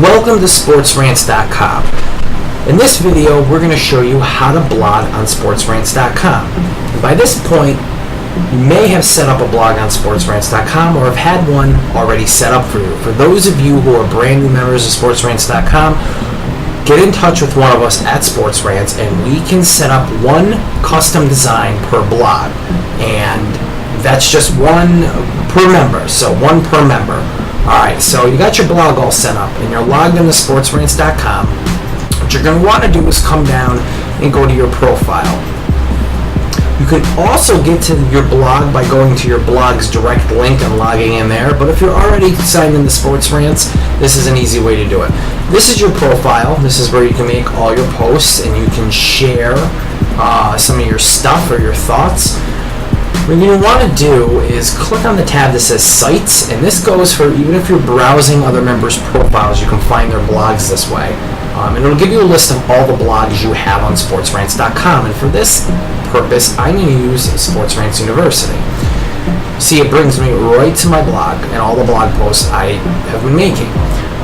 Welcome to SportsRantz.com. In this video, we're going to show you how to blog on SportsRantz.com. By this point, you may have set up a blog on SportsRantz.com or have had one already set up for you. For those of you who are brand new members of SportsRantz.com, get in touch with one of us at SportsRantz and we can set up one custom design per blog. And that's just one per member, so one per member. Alright, so you got your blog all set up and you're logged into SportsRantz.com. What you're going to want to do is come down and go to your profile. You can also get to your blog by going to your blog's direct link and logging in there, but if you're already signed into SportsRantz, this is an easy way to do it. This is your profile. This is where you can make all your posts and you can share some of your stuff or your thoughts. What you want to do is click on the tab that says Sites, and this goes for even if you're browsing other members' profiles, you can find their blogs this way. And it'll give you a list of all the blogs you have on SportsRantz.com, and for this purpose, I'm going to use SportsRantz University. See, it brings me right to my blog and all the blog posts I have been making.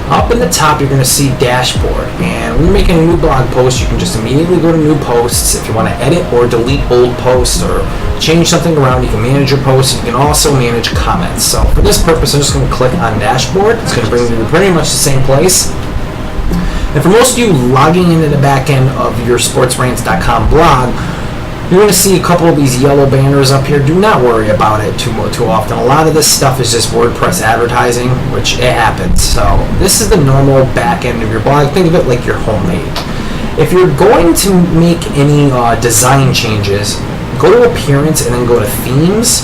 Up in the top, you're going to see Dashboard, and when you're making a new blog post, you can just immediately go to New Posts. If you want to edit or delete old posts or change something around, you can manage your posts. You can also manage comments. So for this purpose, I'm just going to click on Dashboard. It's going to bring me to pretty much the same place. And for most of you logging into the back end of your SportsRantz.com blog, you're going to see a couple of these yellow banners up here. Do not worry about it too often. A lot of this stuff is just WordPress advertising, which it happens. So this is the normal back end of your blog. Think of it like your homepage. If you're going to make any design changes, go to Appearance and then go to Themes.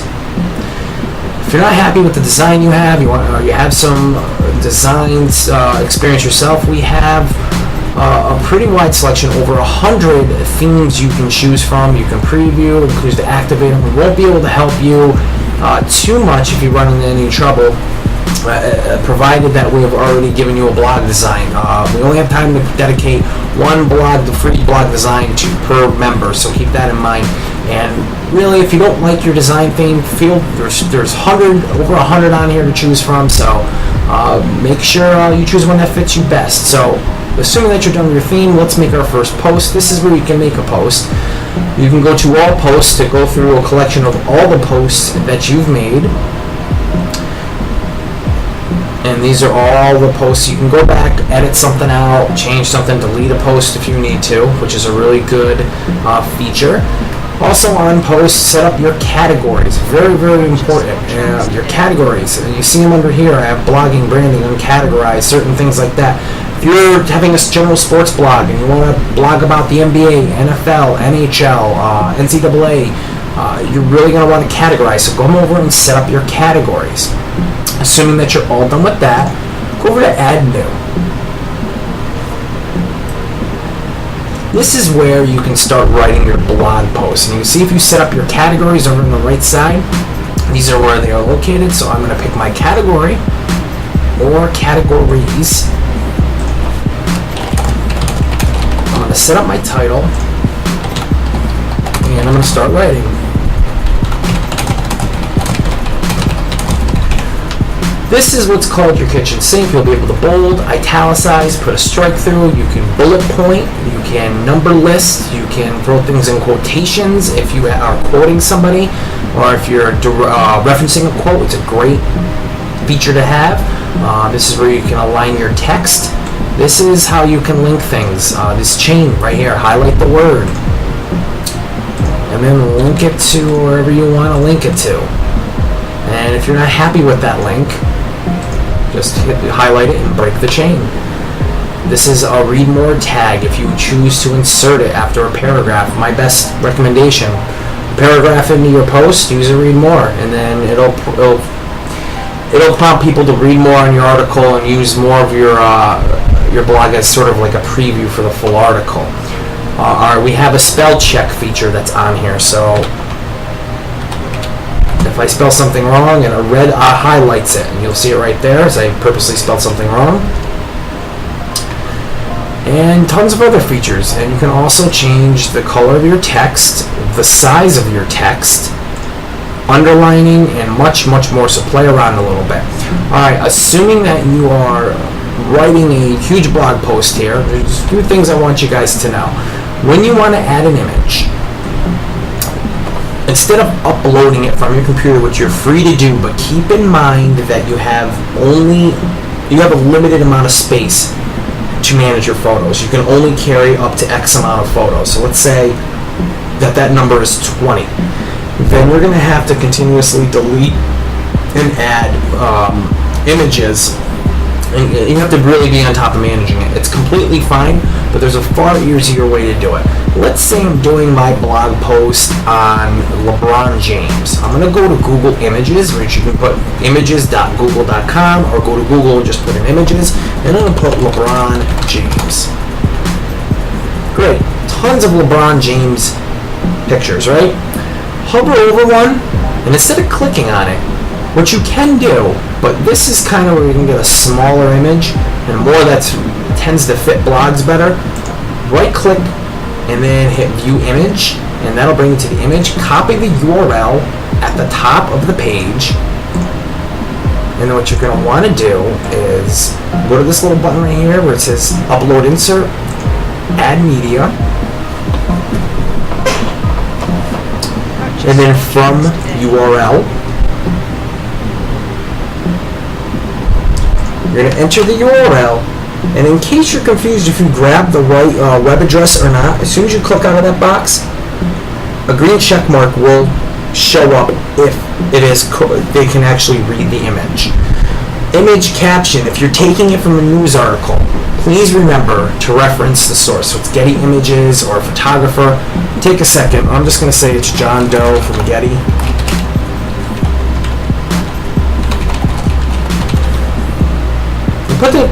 If you're not happy with the design you have, you have some designs experience yourself, we have a pretty wide selection, over 100 themes you can choose from. You can preview, include to activate them. We won't be able to help you too much if you run into any trouble, provided that we have already given you a blog design. We only have time to dedicate one free blog design per member, so keep that in mind. And really, if you don't like your design theme, there's over 100 on here to choose from, so make sure you choose one that fits you best. So assuming that you're done with your theme, let's make our first post. This is where you can make a post. You can go to All Posts to go through a collection of all the posts that you've made. And these are all the posts. You can go back, edit something out, change something, delete a post if you need to, which is a really good feature. Also on posts, set up your categories. Very, very important. Your categories. You see them under here. I have blogging, branding, uncategorized, certain things like that. If you're having a general sports blog and you want to blog about the NBA, NFL, NHL, NCAA, you're really going to want to categorize. So go over and set up your categories. Assuming that you're all done with that, go over to Add New. This is where you can start writing your blog posts. And you can see if you set up your categories over on the right side, these are where they are located. So I'm going to pick my category or categories. I'm going to set up my title and I'm going to start writing. This is what's called your kitchen sink. You'll be able to bold, italicize, put a strike through. You can bullet point. You can number list. You can throw things in quotations if you are quoting somebody, or if you're referencing a quote. It's a great feature to have. This is where you can align your text. This is how you can link things. This chain right here, highlight the word, and then link it to wherever you want to link it to. And if you're not happy with that link, just highlight it and break the chain. This is a read more tag if you choose to insert it after a paragraph. My best recommendation, paragraph into your post, use a read more, and then it'll prompt people to read more on your article and use more of your blog as sort of like a preview for the full article. We have a spell check feature that's on here, so if I spell something wrong and a red highlights it, and you'll see it right there as I purposely spelled something wrong. And tons of other features. And you can also change the color of your text, the size of your text, underlining, and much more. So play around a little bit. Alright, assuming that you are writing a huge blog post here, there's a few things I want you guys to know. When you want to add an image, instead of uploading it from your computer, which you're free to do, but keep in mind that you have a limited amount of space to manage your photos. You can only carry up to X amount of photos. So let's say that number is 20. Then we're going to have to continuously delete and add images. And you have to really be on top of managing it. It's completely fine, but there's a far easier way to do it. Let's say I'm doing my blog post on LeBron James. I'm going to go to Google Images, which you can put images.google.com, or go to Google and just put in images, and I'm going to put LeBron James. Great. Tons of LeBron James pictures, right? Hover over one, and instead of clicking on it, what you can do, but this is kind of where you can get a smaller image and more that tends to fit blogs better. Right click and then hit view image, and that'll bring you to the image. Copy the URL at the top of the page, and then what you're going to want to do is go to this little button right here where it says upload insert, add media, and then from URL, you're going to enter the URL, and in case you're confused if you grab the right web address or not, as soon as you click out of that box, a green check mark will show up if it is they can actually read the image. Image caption, if you're taking it from a news article, please remember to reference the source. So it's Getty Images or a photographer. Take a second. I'm just going to say it's John Doe from Getty.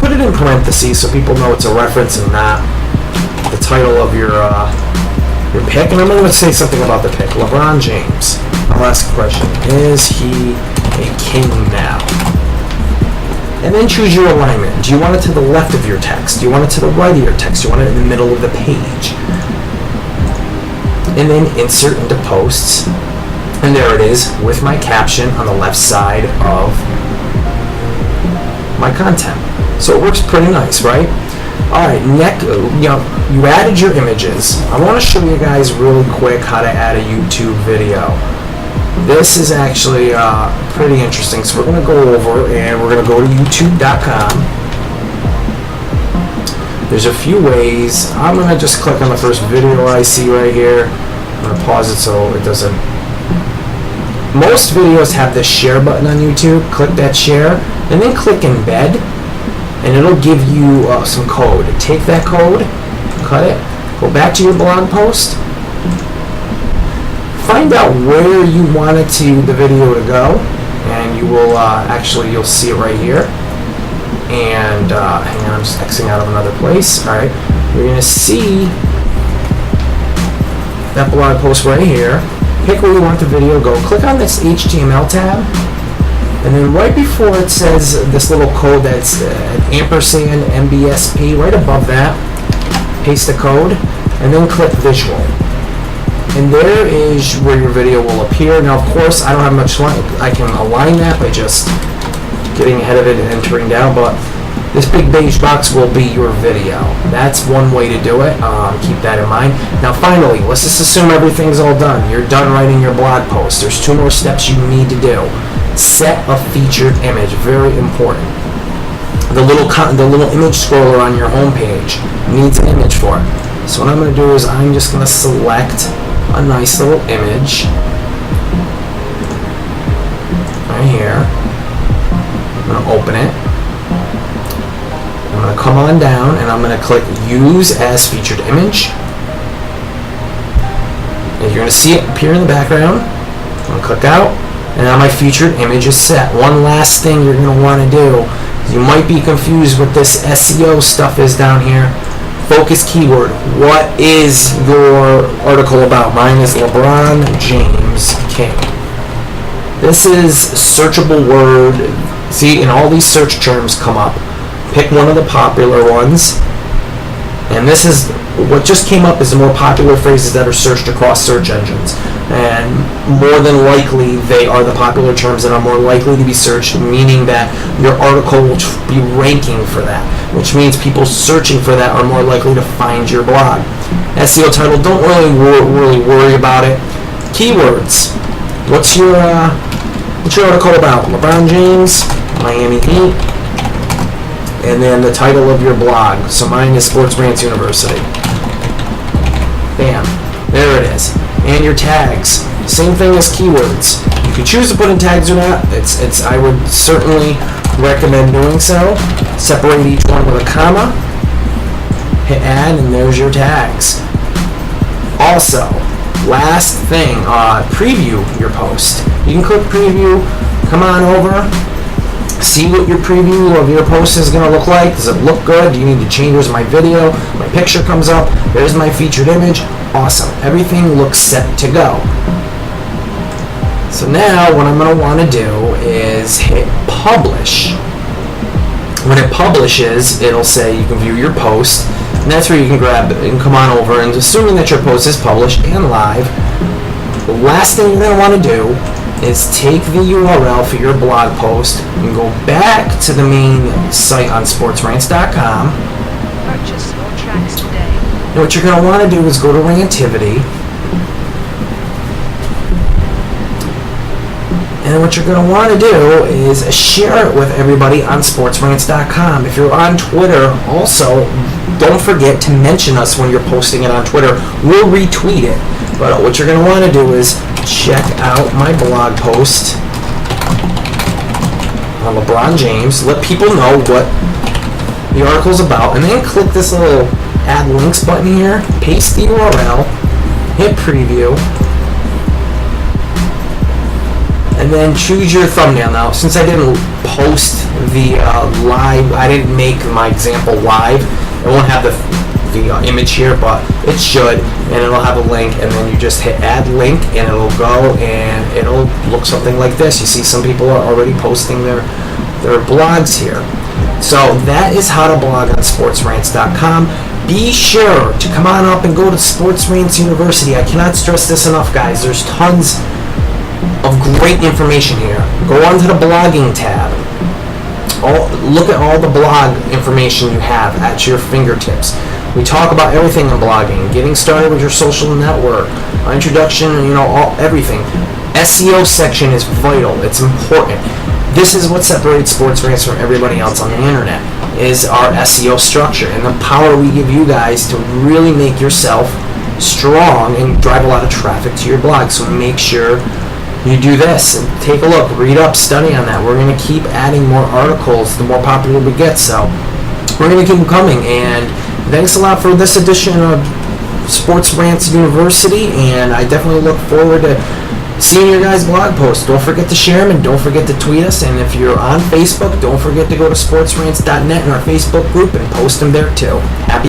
Put it in parentheses so people know it's a reference and not the title of your pick. And I'm going to say something about the pick. LeBron James. I'll ask a question. Is he a king now? And then choose your alignment. Do you want it to the left of your text? Do you want it to the right of your text? Do you want it in the middle of the page? And then insert into posts. And there it is with my caption on the left side of my content. So it works pretty nice, right? All right, you added your images. I want to show you guys really quick how to add a YouTube video. This is actually pretty interesting. So we're going to go over and we're going to go to youtube.com. There's a few ways. I'm going to just click on the first video I see right here. I'm going to pause it so it doesn't. Most videos have this share button on YouTube. Click that share and then click embed, and it'll give you some code. Take that code, cut it, go back to your blog post, find out where you want the video to go, and you will you'll see it right here. And hang on, I'm just Xing out of another place. All right, you're gonna see that blog post right here. Pick where you want the video to go. Click on this HTML tab, and then right before it says this little code that's ampersand MBSP, right above that, paste the code, and then click visual. And there is where your video will appear. Now, of course, I don't have much line. I can align that by just getting ahead of it and entering down, but this big beige box will be your video. That's one way to do it. Keep that in mind. Now, finally, let's just assume everything's all done. You're done writing your blog post. There's two more steps you need to do. Set a featured image. Very important. The little image scroller on your home page needs an image for it. So what I'm going to do is I'm just going to select a nice little image right here. I'm going to open it. I'm going to come on down and I'm going to click Use as Featured Image. And you're going to see it appear in the background. I'm going to click out, and now my featured image is set. One last thing you're going to want to do, you might be confused what this SEO stuff is down here. Focus keyword. What is your article about? Mine is LeBron James King. This is searchable word. See, and all these search terms come up. Pick one of the popular ones, and this is what just came up is the more popular phrases that are searched across search engines. and more than likely they are the popular terms that are more likely to be searched, meaning that your article will be ranking for that, which means people searching for that are more likely to find your blog. SEO title, don't really worry about it. Keywords, what's your article about? LeBron James, Miami Heat, and then the title of your blog. So mine is SportsRantz University. Bam, there it is. And your tags, same thing as keywords. You can choose to put in tags or not. I would certainly recommend doing so. Separate each one with a comma. Hit add, and there's your tags. Also, last thing, preview your post. You can click preview, come on over, see what your preview of your post is going to look like. Does it look good? Do you need to change? Here's my video, my picture comes up, there's my featured image. Awesome. Everything looks set to go. So now what I'm going to want to do is hit publish. When it publishes, it'll say you can view your post, and that's where you can grab it and come on over, and assuming that your post is published and live, the last thing you're going to want to do is take the URL for your blog post and go back to the main site on SportsRantz.com. Purchase your tracks today. And what you're going to want to do is go to Rantivity. And what you're going to want to do is share it with everybody on SportsRantz.com. If you're on Twitter, also, don't forget to mention us when you're posting it on Twitter. We'll retweet it. But what you're going to want to do is check out my blog post on LeBron James. Let people know what the article's about. And then click this little add links button here. Paste the URL. Hit preview. And then choose your thumbnail. Now, since I didn't post the live, I didn't make my example live, it won't have the image here, but it should, and it'll have a link, and then you just hit add link, and it'll go, and it'll look something like this. You see some people are already posting their blogs here. So that is how to blog on SportsRantz.com. Be sure to come on up and go to SportsRantz University. I cannot stress this enough, guys. There's tons of great information here. Go on to the blogging tab. Look at all the blog information you have at your fingertips. We talk about everything in blogging, getting started with your social network, introduction, everything. SEO section is vital. It's important. This is what separates SportsRantz from everybody else on the internet, is our SEO structure and the power we give you guys to really make yourself strong and drive a lot of traffic to your blog. So make sure you do this and take a look, read up, study on that. We're going to keep adding more articles the more popular we get, so we're going to keep them coming. And thanks a lot for this edition of SportsRantz University, and I definitely look forward to seeing your guys' blog posts. Don't forget to share them, and don't forget to tweet us. And if you're on Facebook, don't forget to go to sportsrantz.net in our Facebook group and post them there too. Happy